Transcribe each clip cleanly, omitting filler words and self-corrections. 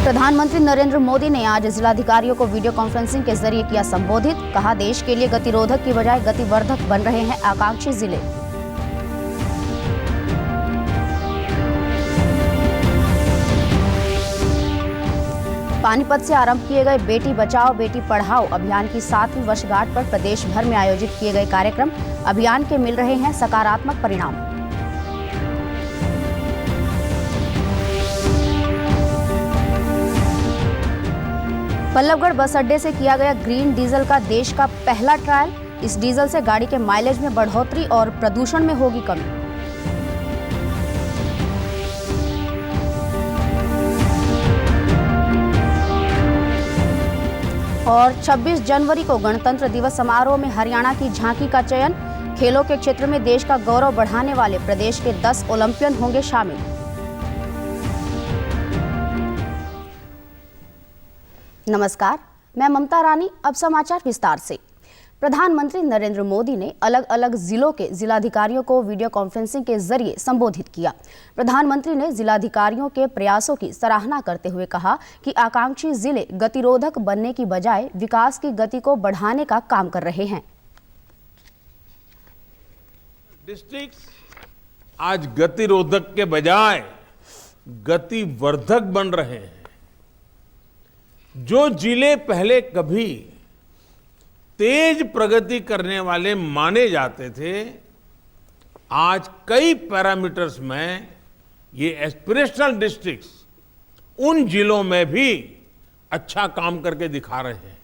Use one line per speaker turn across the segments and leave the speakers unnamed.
प्रधानमंत्री नरेंद्र मोदी ने आज जिलाधिकारियों को वीडियो कॉन्फ्रेंसिंग के जरिए किया संबोधित। कहा, देश के लिए गतिरोधक की बजाय गतिवर्धक बन रहे हैं आकांक्षी जिले। पानीपत से आरंभ किए गए बेटी बचाओ बेटी पढ़ाओ अभियान की 7वीं वर्षगांठ पर प्रदेश भर में आयोजित किए गए कार्यक्रम, अभियान के मिल रहे हैं सकारात्मक परिणाम। बल्लभगढ़ बस अड्डे से किया गया ग्रीन डीजल का देश का पहला ट्रायल। इस डीजल से गाड़ी के माइलेज में बढ़ोतरी और प्रदूषण में होगी कमी। और 26 जनवरी को गणतंत्र दिवस समारोह में हरियाणा की झांकी का चयन। खेलों के क्षेत्र में देश का गौरव बढ़ाने वाले प्रदेश के 10 ओलंपियन होंगे शामिल। नमस्कार, मैं ममता रानी। अब समाचार विस्तार से। प्रधानमंत्री नरेंद्र मोदी ने अलग अलग जिलों के जिलाधिकारियों को वीडियो कॉन्फ्रेंसिंग के जरिए संबोधित किया। प्रधानमंत्री ने जिलाधिकारियों के प्रयासों की सराहना करते हुए कहा कि आकांक्षी जिले गतिरोधक बनने की बजाय विकास की गति को बढ़ाने का काम कर रहे हैं।
डिस्ट्रिक्ट्स आज गतिरोधक के बजाय गतिवर्धक बन रहे हैं। जो जिले पहले कभी तेज प्रगति करने वाले माने जाते थे, आज कई पैरामीटर्स में ये एस्पिरेशनल डिस्ट्रिक्ट्स उन जिलों में भी अच्छा काम करके दिखा रहे हैं।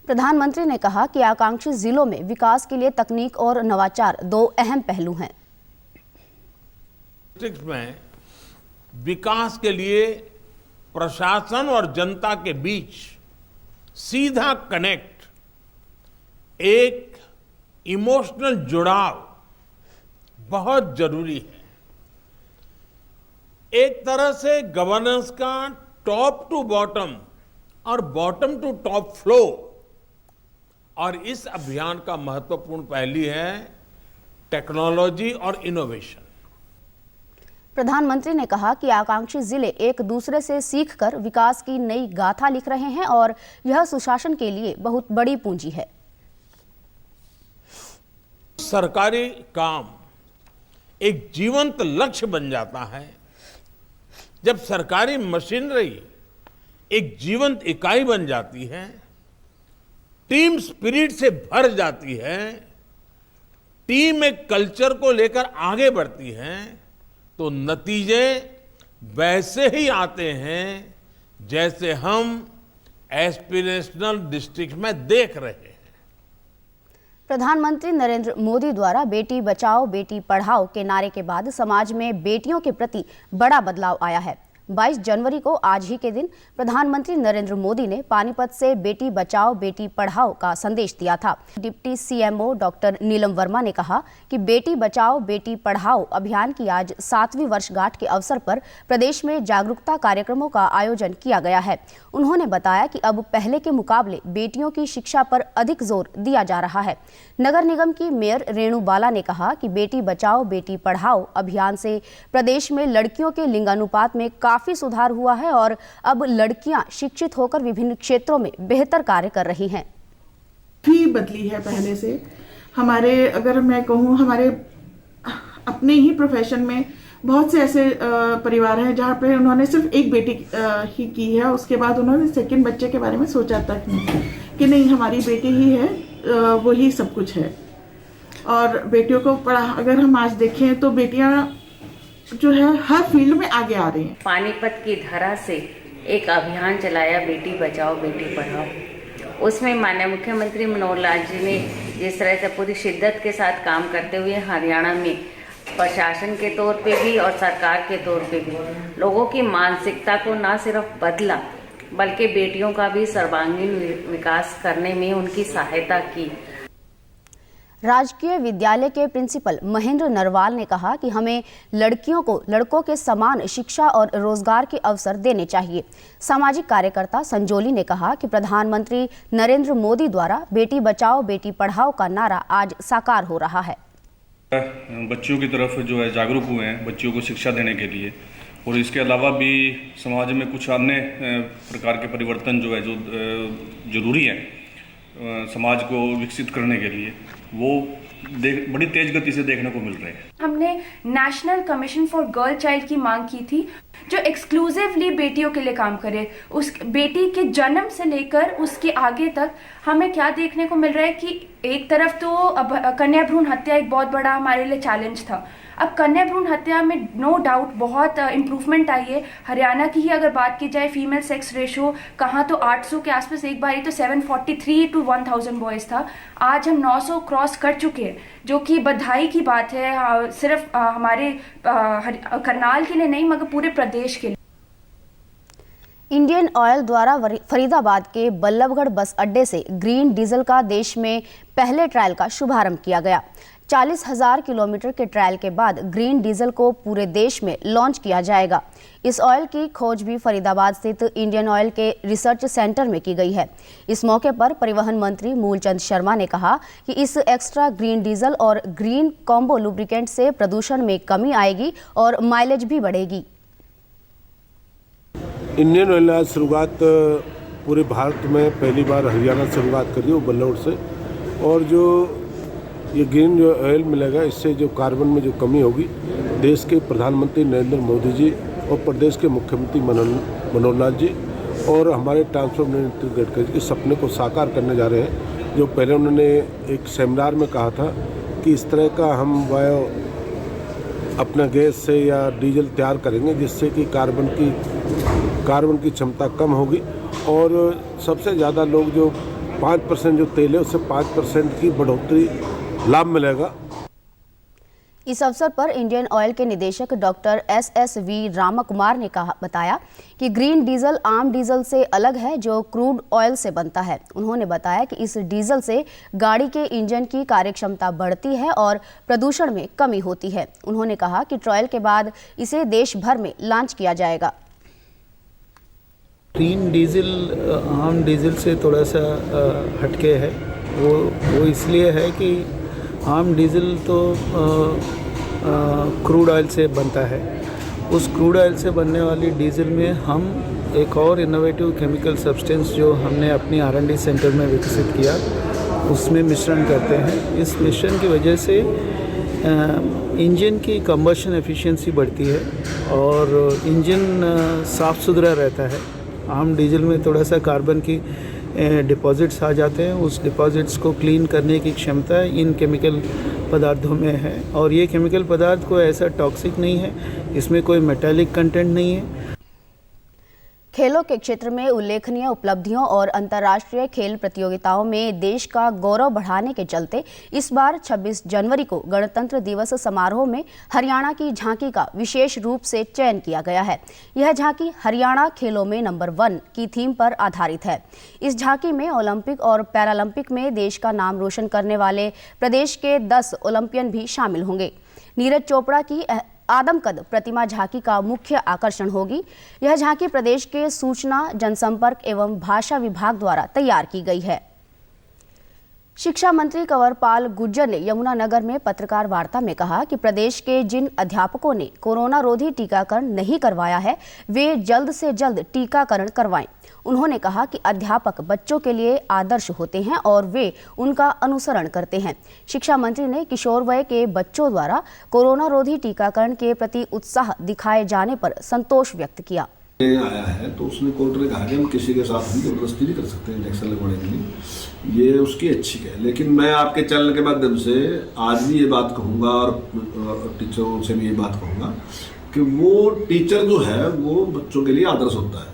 प्रधानमंत्री ने कहा कि आकांक्षी जिलों में विकास के लिए तकनीक और नवाचार 2 अहम पहलू हैं।
डिस्ट्रिक्ट्स में विकास के लिए प्रशासन और जनता के बीच सीधा कनेक्ट, एक इमोशनल जुड़ाव बहुत जरूरी है। एक तरह से गवर्नेंस का टॉप टू बॉटम और बॉटम टू टॉप फ्लो, और इस अभियान का महत्वपूर्ण पहलू है टेक्नोलॉजी और इनोवेशन।
प्रधानमंत्री ने कहा कि आकांक्षी जिले एक दूसरे से सीखकर विकास की नई गाथा लिख रहे हैं और यह सुशासन के लिए बहुत बड़ी पूंजी है।
सरकारी काम एक जीवंत लक्ष्य बन जाता है जब सरकारी मशीनरी एक जीवंत इकाई बन जाती है, टीम स्पिरिट से भर जाती है, टीम एक कल्चर को लेकर आगे बढ़ती है, तो नतीजे वैसे ही आते हैं जैसे हम एस्पिरेशनल डिस्ट्रिक्ट में देख रहे हैं।
प्रधानमंत्री नरेंद्र मोदी द्वारा बेटी बचाओ बेटी पढ़ाओ के नारे के बाद समाज में बेटियों के प्रति बड़ा बदलाव आया है। 22 जनवरी को आज ही के दिन प्रधानमंत्री नरेंद्र मोदी ने पानीपत से बेटी बचाओ बेटी पढ़ाओ का संदेश दिया था। Deputy CMO doctor Neelam Verma ने कहा कि बेटी बचाओ बेटी पढ़ाओ अभियान की आज 7वीं वर्षगांठ के अवसर पर प्रदेश में जागरूकता कार्यक्रमों का आयोजन किया गया है। उन्होंने बताया कि अब पहले के मुकाबले बेटियों की शिक्षा पर अधिक जोर दिया जा रहा है। नगर निगम की मेयर रेणु बाला ने कहा कि बेटी बचाओ बेटी पढ़ाओ अभियान से प्रदेश में लड़कियों के लिंगानुपात में काफी सुधार हुआ है और अब लड़कियां शिक्षित होकर विभिन्न क्षेत्रों में बेहतर कार्य कर रही हैं।
भी बदली है पहले से। हमारे, अगर मैं कहूँ, हमारे अपने ही प्रोफेशन में बहुत से ऐसे परिवार हैं जहाँ पे उन्होंने सिर्फ एक बेटी ही की है, उसके बाद उन्होंने सेकंड बच्चे के बारे में सोचा तक नहीं कि नहीं हमारी बेटी ही है, वही सब कुछ है। और बेटियों को अगर हम आज देखें तो बेटियां जो है हर फील्ड में आगे आ रही हैं।
पानीपत की धरा से एक अभियान चलाया बेटी बचाओ बेटी पढ़ाओ। उसमें माननीय मुख्यमंत्री मनोहर लाल जी ने जिस तरह से पूरी शिद्दत के साथ काम करते हुए हरियाणा में प्रशासन के तौर पे भी और सरकार के तौर पे भी लोगों की मानसिकता को न सिर्फ बदला बल्कि बेटियों का भी सर्वांगीण विकास करने में उनकी सहायता की।
राजकीय विद्यालय के प्रिंसिपल महेंद्र नरवाल ने कहा कि हमें लड़कियों को लड़कों के समान शिक्षा और रोजगार के अवसर देने चाहिए। सामाजिक कार्यकर्ता संजोली ने कहा कि प्रधानमंत्री नरेंद्र मोदी द्वारा बेटी बचाओ बेटी पढ़ाओ का नारा आज साकार हो रहा है।
बच्चियों की तरफ जो है जागरूक हुए हैं बच्चियों को शिक्षा देने के लिए, और इसके अलावा भी समाज में कुछ अन्य प्रकार के परिवर्तन जो है जो जरूरी है समाज को विकसित करने के लिए, वो बड़ी तेज गति से देखने को मिल रहे हैं।
हमने national commission for girl child की मांग की थी जो एक्सक्लूसिवली बेटियों के लिए काम करे। उस बेटी के जन्म से लेकर उसके आगे तक हमें क्या देखने को मिल रहा है कि एक तरफ तो अब कन्या भ्रूण हत्या एक बहुत बड़ा हमारे लिए चैलेंज था। अब कन्या भ्रूण हत्या में नो डाउट बहुत इम्प्रूवमेंट आई है। हरियाणा की ही अगर बात की जाए फीमेल सेक्स रेशो कहाँ तो 800 के आसपास, एक बार तो 743 to 1000 बॉयज़ था। आज हम 900 क्रॉस कर चुके हैं, जो कि बधाई की बात है, सिर्फ हमारे करनाल के लिए नहीं मगर पूरे प्रदेश के लिए।
इंडियन ऑयल द्वारा फरीदाबाद के बल्लभगढ़ बस अड्डे से ग्रीन डीजल का देश में पहले ट्रायल का शुभारंभ किया गया। 40,000 किलोमीटर के ट्रायल के बाद ग्रीन डीजल को पूरे देश में लॉन्च किया जाएगा। इस ऑयल की खोज भी फरीदाबाद स्थित इंडियन ऑयल के रिसर्च सेंटर में की गई है। इस मौके पर परिवहन मंत्री मूलचंद शर्मा ने कहा कि इस एक्स्ट्रा ग्रीन डीजल और ग्रीन कॉम्बो लुब्रिकेंट से प्रदूषण में कमी आएगी और माइलेज भी बढ़ेगी।
इंडियन ऑयल ने शुरुआत पूरे भारत में पहली बार हरियाणा से शुरुआत करी वो बल्लभगढ़ से, और जो ये ग्रीन जो ऑयल मिलेगा इससे जो कार्बन में जो कमी होगी, देश के प्रधानमंत्री नरेंद्र मोदी जी और प्रदेश के मुख्यमंत्री मनोहर लाल जी और हमारे ट्रांसपोर्ट मंत्री गडकरी के सपने को साकार करने जा रहे हैं। जो पहले उन्होंने एक सेमिनार में कहा था कि इस तरह का हम बायो अपना गैस से या डीजल तैयार करेंगे जिससे कि कार्बन की क्षमता कम होगी, और सबसे ज़्यादा लोग जो 5% जो तेल है उससे 5% की बढ़ोतरी लाभ मिलेगा।
इस अवसर पर इंडियन ऑयल के निदेशक डॉक्टर SSV रामाकुमार ने बताया कि ग्रीन डीजल आम डीजल से अलग है जो क्रूड ऑयल से बनता है। उन्होंने बताया कि इस डीजल से गाड़ी के इंजन की कार्यक्षमता बढ़ती है और प्रदूषण में कमी होती है। उन्होंने कहा कि ट्रायल के बाद इसे देश भर में लॉन्च किया जाएगा।
ग्रीन डीजल आम डीजल से थोड़ा सा हटके है। वो इसलिए है कि आम डीजल तो क्रूड ऑयल से बनता है। उस क्रूड ऑयल से बनने वाली डीजल में हम एक और इनोवेटिव केमिकल सब्सटेंस जो हमने अपनी R&D सेंटर में विकसित किया उसमें मिश्रण करते हैं। इस मिश्रण की वजह से इंजन की कंबशन एफिशिएंसी बढ़ती है और इंजन साफ़ सुथरा रहता है। आम डीजल में थोड़ा सा कार्बन की डिपॉजिट्स आ जाते हैं, उस डिपॉजिट्स को क्लीन करने की क्षमता इन केमिकल पदार्थों में है, और ये केमिकल पदार्थ कोई ऐसा टॉक्सिक नहीं है, इसमें कोई मेटालिक कंटेंट नहीं है।
खेलों के क्षेत्र में उल्लेखनीय उपलब्धियों और अंतर्राष्ट्रीय खेल प्रतियोगिताओं में देश का गौरव बढ़ाने के चलते इस बार 26 जनवरी को गणतंत्र दिवस समारोह में हरियाणा की झांकी का विशेष रूप से चयन किया गया है। यह झांकी हरियाणा खेलों में नंबर 1 की थीम पर आधारित है। इस झांकी में ओलंपिक और पैरालंपिक में देश का नाम रोशन करने वाले प्रदेश के 10 ओलंपियन भी शामिल होंगे। नीरज चोपड़ा की आदमकद प्रतिमा झांकी का मुख्य आकर्षण होगी। यह झांकी प्रदेश के सूचना जनसंपर्क एवं भाषा विभाग द्वारा तैयार की गई है। शिक्षा मंत्री कंवरपाल गुर्जर ने यमुनानगर में पत्रकार वार्ता में कहा कि प्रदेश के जिन अध्यापकों ने कोरोना रोधी टीकाकरण नहीं करवाया है वे जल्द से जल्द टीकाकरण करवाएं। उन्होंने कहा कि अध्यापक बच्चों के लिए आदर्श होते हैं और वे उनका अनुसरण करते हैं। शिक्षा मंत्री ने किशोर वय के बच्चों द्वारा कोरोना रोधी टीकाकरण के प्रति उत्साह दिखाए जाने पर संतोष व्यक्त किया।
आया है तो उसने कोर्ट ने कहा कि हम किसी के साथ भी जबरदस्ती नहीं कर सकते इंजेक्शन लगवाने के लिए, ये उसकी अच्छी है। लेकिन मैं आपके चैनल के माध्यम से आज भी ये बात कहूँगा और टीचरों से भी ये बात कहूँगा कि वो टीचर जो है वो बच्चों के लिए आदर्श होता है,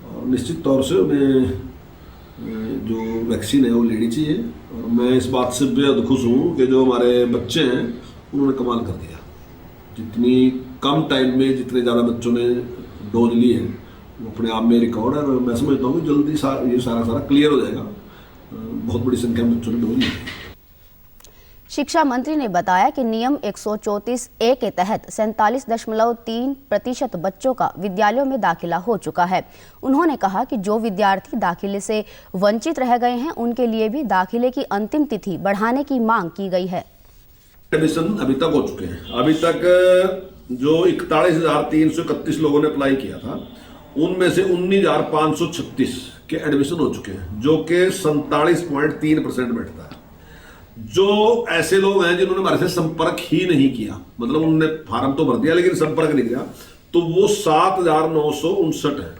और निश्चित तौर से उन्हें जो वैक्सीन है वो लेनी चाहिए। और मैं इस बात से बेहद खुश हूँ कि जो हमारे बच्चे हैं उन्होंने कमाल कर दिया। जितनी कम टाइम में जितने ज़्यादा बच्चों ने डोज ली है वो अपने आप में रिकॉर्ड है, और मैं समझता हूँ कि जल्दी ये सारा क्लियर हो जाएगा। बहुत बड़ी संख्या में बच्चों ने डोज ली है।
शिक्षा मंत्री ने बताया कि नियम 134A के तहत 47.3% बच्चों का विद्यालयों में दाखिला हो चुका है। उन्होंने कहा कि जो विद्यार्थी दाखिले से वंचित रह गए हैं उनके लिए भी दाखिले की अंतिम तिथि बढ़ाने की मांग की गई है।
एडमिशन अभी तक हो चुके हैं। अभी तक जो 41,331 लोगों ने अप्लाई किया था, उनमें से 19,536 के एडमिशन हो चुके हैं, जो कि 47.3% बैठता है। जो ऐसे लोग हैं जिन्होंने हमारे से संपर्क ही नहीं किया, मतलब उन्होंने फार्म तो भर दिया लेकिन संपर्क नहीं किया, तो वो 7,959 है।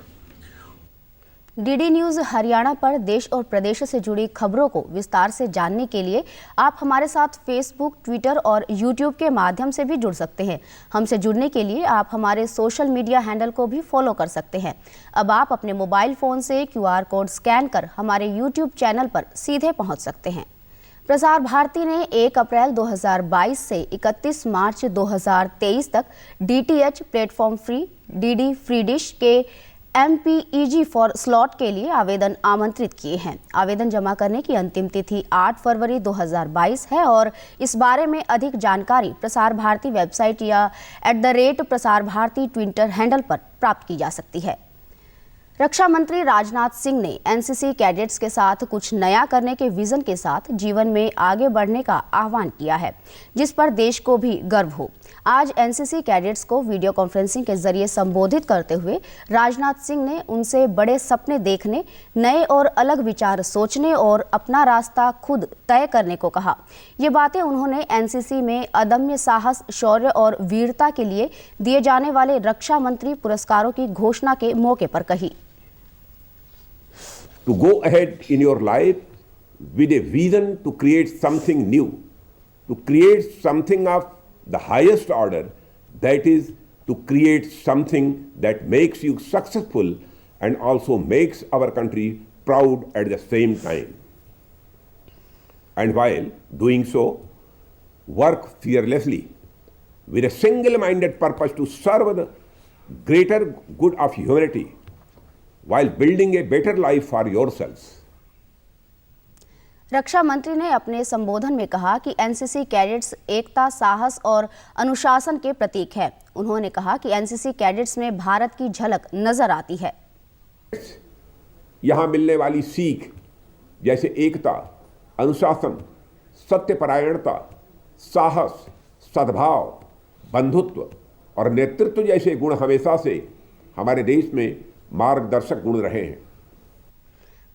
डीडी न्यूज हरियाणा पर देश और प्रदेश से जुड़ी खबरों को विस्तार से जानने के लिए आप हमारे साथ फेसबुक, ट्विटर और यूट्यूब के माध्यम से भी जुड़ सकते हैं। हमसे जुड़ने के लिए आप हमारे सोशल मीडिया हैंडल को भी फॉलो कर सकते हैं। अब आप अपने मोबाइल फोन से QR कोड स्कैन कर हमारे यूट्यूब चैनल पर सीधे पहुंच सकते हैं। प्रसार भारती ने 1 अप्रैल 2022 से 31 मार्च 2023 तक DTH platform free, DD free dish के MPEG फॉर स्लॉट के लिए आवेदन आमंत्रित किए हैं। आवेदन जमा करने की अंतिम तिथि 8 फरवरी 2022 है और इस बारे में अधिक जानकारी प्रसार भारती वेबसाइट या @प्रसार भारती ट्विटर हैंडल पर प्राप्त की जा सकती है। रक्षा मंत्री राजनाथ सिंह ने NCC कैडेट्स के साथ कुछ नया करने के विजन के साथ जीवन में आगे बढ़ने का आह्वान किया है, जिस पर देश को भी गर्व हो। आज NCC कैडेट्स को वीडियो कॉन्फ्रेंसिंग के जरिए संबोधित करते हुए राजनाथ सिंह ने उनसे बड़े सपने देखने, नए और अलग विचार सोचने और अपना रास्ता खुद तय करने को कहा। ये बातें उन्होंने NCC में अदम्य साहस, शौर्य और वीरता के लिए दिए जाने वाले रक्षा मंत्री पुरस्कारों की घोषणा के मौके पर कही।
To go ahead in your life with a vision to create something new, to create something of the highest order, that is to create something that makes you successful and also makes our country proud at the same time. And while doing so, work fearlessly with a single-minded purpose to serve the greater good of humanity, while building a better life for yourselves.
रक्षा मंत्री ने अपने संबोधन में कहा कि NCC cadets एकता, साहस और अनुशासन के प्रतीक है। उन्होंने कहा कि NCC कैडेट्स में भारत की झलक नजर आती है।
यहाँ मिलने वाली सीख जैसे एकता, अनुशासन, सत्यपरायणता, साहस, सद्भाव, बंधुत्व और नेतृत्व जैसे गुण हमेशा से हमारे देश में मार्गदर्शक गुण रहे हैं।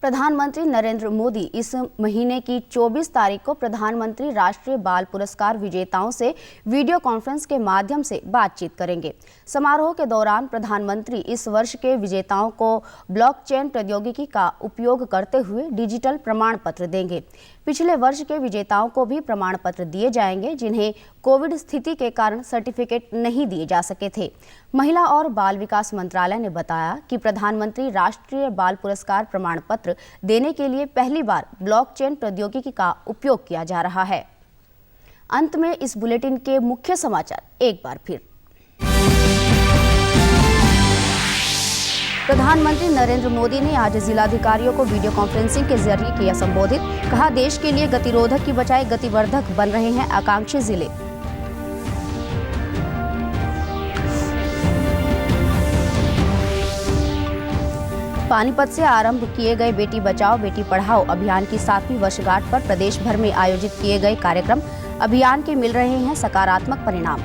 प्रधानमंत्री नरेंद्र मोदी इस महीने की 24 तारीख को प्रधानमंत्री राष्ट्रीय बाल पुरस्कार विजेताओं से वीडियो कॉन्फ्रेंस के माध्यम से बातचीत करेंगे। समारोह के दौरान प्रधानमंत्री इस वर्ष के विजेताओं को ब्लॉकचेन प्रौद्योगिकी का उपयोग करते हुए डिजिटल प्रमाण पत्र देंगे। पिछले वर्ष के विजेताओं को भी प्रमाण पत्र दिए जाएंगे, जिन्हें कोविड स्थिति के कारण सर्टिफिकेट नहीं दिए जा सके थे। महिला और बाल विकास मंत्रालय ने बताया कि प्रधानमंत्री राष्ट्रीय बाल पुरस्कार प्रमाण पत्र देने के लिए पहली बार ब्लॉकचेन प्रौद्योगिकी का उपयोग किया जा रहा है। अंत में इस बुलेटिन के मुख्य समाचार एक बार फिर। प्रधानमंत्री नरेंद्र मोदी ने आज जिलाधिकारियों को वीडियो कॉन्फ्रेंसिंग के जरिए किया संबोधित। कहा, देश के लिए गतिरोधक की बजाय गतिवर्धक बन रहे हैं आकांक्षी जिले। पानीपत से आरंभ किए गए बेटी बचाओ बेटी पढ़ाओ अभियान की 7वीं वर्षगांठ पर प्रदेश भर में आयोजित किए गए कार्यक्रम, अभियान के मिल रहे हैं सकारात्मक परिणाम।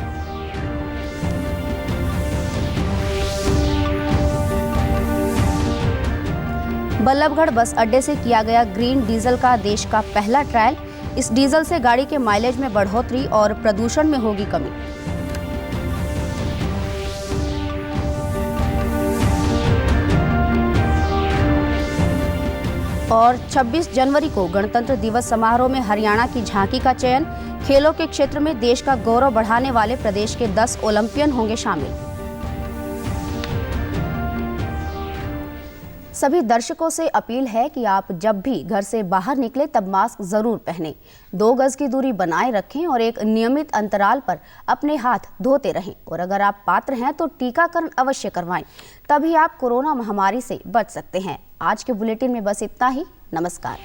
बल्लभगढ़ बस अड्डे से किया गया ग्रीन डीजल का देश का पहला ट्रायल। इस डीजल से गाड़ी के माइलेज में बढ़ोतरी और प्रदूषण में होगी कमी। और 26 जनवरी को गणतंत्र दिवस समारोह में हरियाणा की झांकी का चयन। खेलों के क्षेत्र में देश का गौरव बढ़ाने वाले प्रदेश के 10 ओलंपियन होंगे शामिल। सभी दर्शकों से अपील है कि आप जब भी घर से बाहर निकले तब मास्क जरूर पहनें, 2 गज की दूरी बनाए रखें और एक नियमित अंतराल पर अपने हाथ धोते रहें। और अगर आप पात्र हैं तो टीकाकरण अवश्य करवाएं, तभी आप कोरोना महामारी से बच सकते हैं। आज के बुलेटिन में बस इतना ही। नमस्कार।